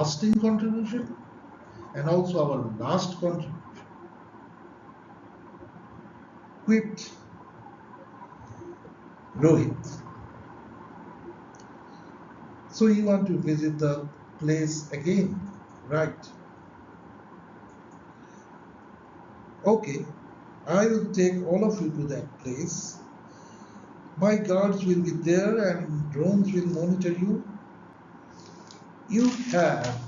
lasting contribution and also our last contribution. Quipped Rohit. So you want to visit the place again, right? Okay, I will take all of you to that place. My guards will be there and drones will monitor you. You have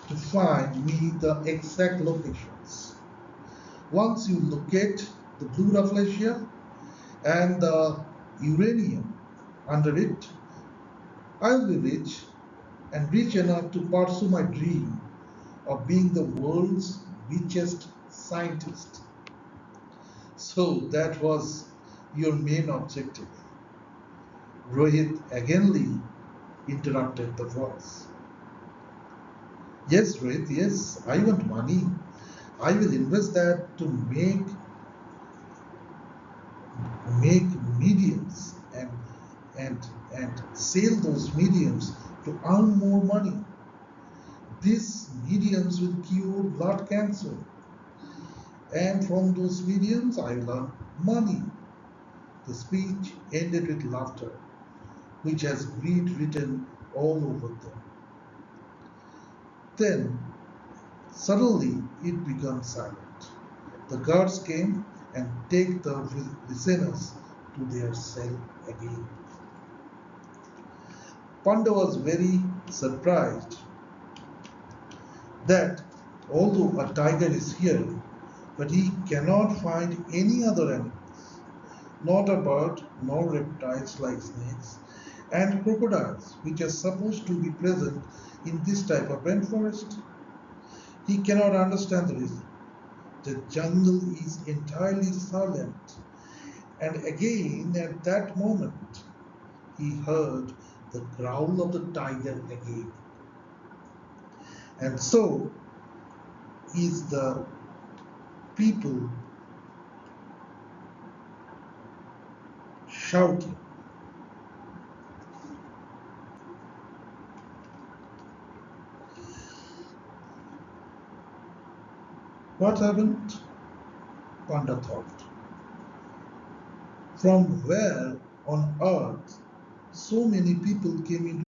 to find me the exact locations. Once you locate the Blue Rafflesia and the uranium under it, I'll be rich and rich enough to pursue my dream of being the world's richest scientist. So that was your main objective. Rohit againly interrupted the voice. Yes, Rohit, yes, I want money. I will invest that to make mediums and sell those mediums to earn more money. These mediums will cure blood cancer, and from those mediums I will earn money. The speech ended with laughter, which has greed written all over them. Then suddenly it becomes silent. The guards came and take the listeners to their cell again. Panda was very surprised that although a tiger is here, but he cannot find any other animals, not a bird, nor reptiles like snakes and crocodiles, which are supposed to be present in this type of rainforest. He cannot understand the reason. The jungle is entirely silent, and again at that moment he heard the growl of the tiger again. And so is the people shouting. What happened? Panda thought. From where on earth so many people came into